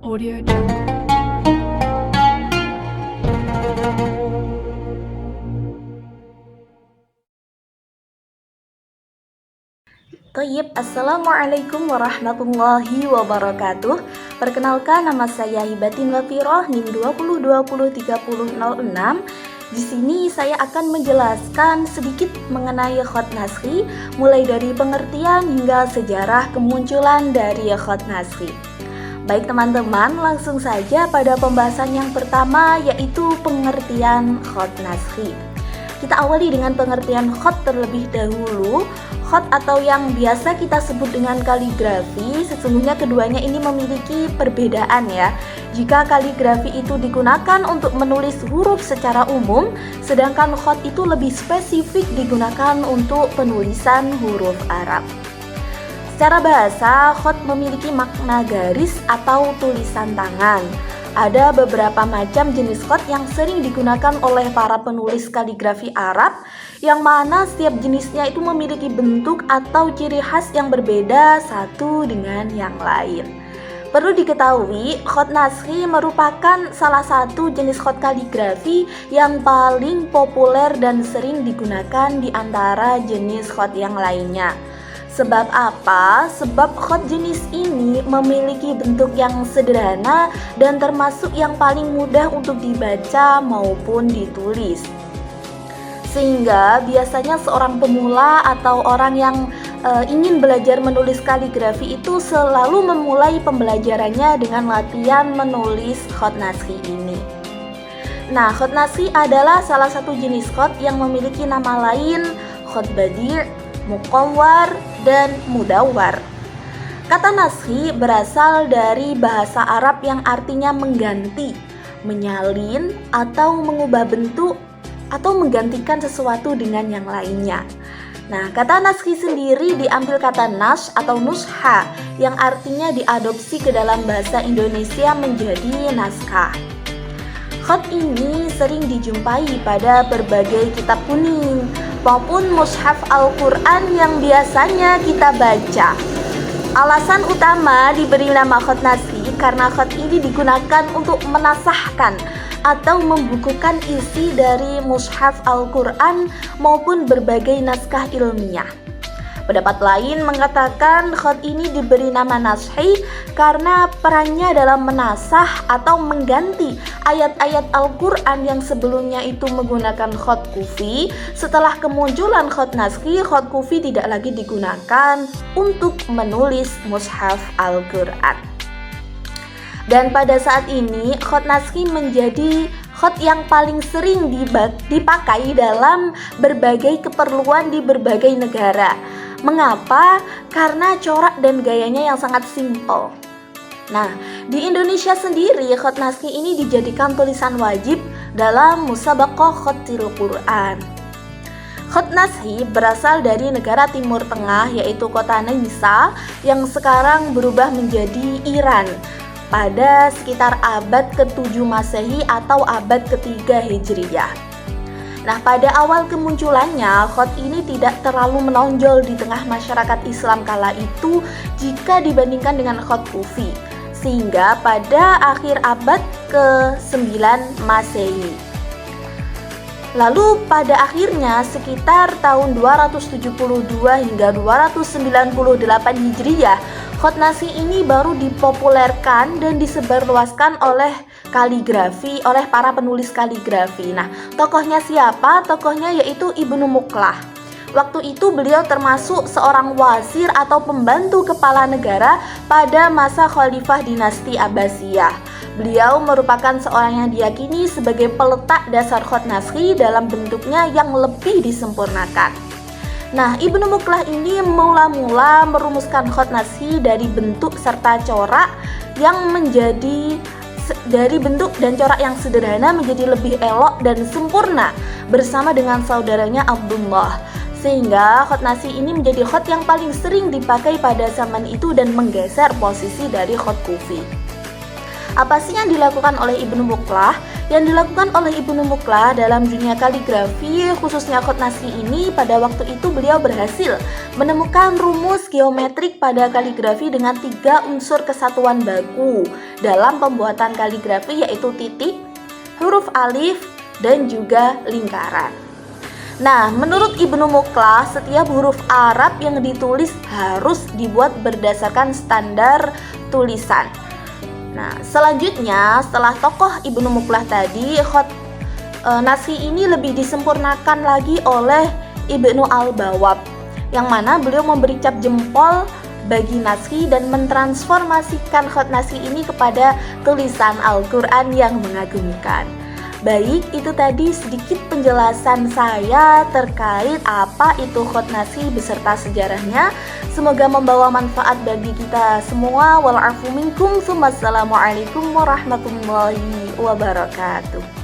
Audio Jungle. Assalamualaikum warahmatullahi wabarakatuh. Perkenalkan, nama saya Hibatin Wafiroh, NIM 20203006. Di sini saya akan menjelaskan sedikit mengenai Khot Naskhi, mulai dari pengertian hingga sejarah kemunculan dari Khot Naskhi. Baik teman-teman, langsung saja pada pembahasan yang pertama, yaitu pengertian Khot Naskhi. Kita awali dengan pengertian khot terlebih dahulu. Khot atau yang biasa kita sebut dengan kaligrafi, sesungguhnya keduanya ini memiliki perbedaan ya. Jika kaligrafi itu digunakan untuk menulis huruf secara umum, sedangkan khot itu lebih spesifik digunakan untuk penulisan huruf Arab. Secara bahasa, khot memiliki makna garis atau tulisan tangan. Ada beberapa macam jenis khot yang sering digunakan oleh para penulis kaligrafi Arab, yang mana setiap jenisnya itu memiliki bentuk atau ciri khas yang berbeda satu dengan yang lain. Perlu diketahui, Khot Naskhi merupakan salah satu jenis khot kaligrafi yang paling populer dan sering digunakan di antara jenis khot yang lainnya. Sebab apa? Sebab khot jenis ini memiliki bentuk yang sederhana dan termasuk yang paling mudah untuk dibaca maupun ditulis. Sehingga biasanya seorang pemula atau orang yang ingin belajar menulis kaligrafi itu selalu memulai pembelajarannya dengan latihan menulis Khot Naskhi ini. Nah, Khot Naskhi adalah salah satu jenis khot yang memiliki nama lain khot badi', muqawwar, dan mudawwar. Kata naskhi berasal dari bahasa Arab yang artinya mengganti, menyalin, atau mengubah bentuk, atau menggantikan sesuatu dengan yang lainnya. Nah, kata naskhi sendiri diambil kata nash atau nusha yang artinya diadopsi ke dalam bahasa Indonesia menjadi naskah. Khot ini sering dijumpai pada berbagai kitab kuning maupun mushaf Al-Quran yang biasanya kita baca. Alasan utama diberi nama Khot Naskhi karena khot ini digunakan untuk menasahkan atau membukukan isi dari mushaf Al-Quran maupun berbagai naskah ilmiah. Pendapat lain mengatakan khot ini diberi nama naskhi karena perannya dalam menasah atau mengganti ayat-ayat Al-Quran yang sebelumnya itu menggunakan khot kufi. Setelah kemunculan khot naskhi, khot kufi tidak lagi digunakan untuk menulis mushaf Al-Quran. Dan pada saat ini khot naskhi menjadi khot yang paling sering dipakai dalam berbagai keperluan di berbagai negara. Mengapa? Karena corak dan gayanya yang sangat simpel. Nah, di Indonesia sendiri Khot Naskhi ini dijadikan tulisan wajib dalam Musabaqah Khotil Quran. Khot Naskhi berasal dari negara Timur Tengah, yaitu kota Nisa yang sekarang berubah menjadi Iran pada sekitar abad ke-7 Masehi atau abad ke-3 Hijriyah. Nah, pada awal kemunculannya, khot ini tidak terlalu menonjol di tengah masyarakat Islam kala itu jika dibandingkan dengan khot kufi, sehingga pada akhir abad ke-9 Masehi. Lalu pada akhirnya sekitar tahun 272 hingga 298 Hijriyah, Khot Naskhi ini baru dipopulerkan dan disebarluaskan oleh para penulis kaligrafi. Nah, tokohnya siapa? Tokohnya yaitu Ibnu Muqlah. Waktu itu beliau termasuk seorang wazir atau pembantu kepala negara pada masa Khalifah dinasti Abbasiyah. Beliau merupakan seorang yang diyakini sebagai peletak dasar Khot Naskhi dalam bentuknya yang lebih disempurnakan. Nah, Ibnu Muqlah ini mula-mula merumuskan Khot Naskhi dari bentuk serta corak yang menjadi dari bentuk dan corak yang sederhana menjadi lebih elok dan sempurna bersama dengan saudaranya Abdullah. Sehingga Khot Naskhi ini menjadi khot yang paling sering dipakai pada zaman itu dan menggeser posisi dari khot kufi. Apa sih yang dilakukan oleh Ibnu Muqlah? Yang dilakukan oleh Ibnu Muqlah dalam dunia kaligrafi, khususnya Khat Nasri ini, pada waktu itu beliau berhasil menemukan rumus geometrik pada kaligrafi dengan 3 unsur kesatuan baku dalam pembuatan kaligrafi, yaitu titik, huruf alif, dan juga lingkaran. Nah, menurut Ibnu Muqlah, setiap huruf Arab yang ditulis harus dibuat berdasarkan standar tulisan. Nah, selanjutnya setelah tokoh Ibnu Muqlah tadi, Khat Nasri ini lebih disempurnakan lagi oleh Ibnu Al-Bawab, yang mana beliau memberi cap jempol bagi Nasri dan mentransformasikan Khat Nasri ini kepada tulisan Al-Quran yang mengagumkan. Baik, itu tadi sedikit penjelasan saya terkait apa itu Khat Nasri beserta sejarahnya. Semoga membawa manfaat bagi kita semua. Wal afu minkum. Wassalamualaikum warahmatullahi wabarakatuh.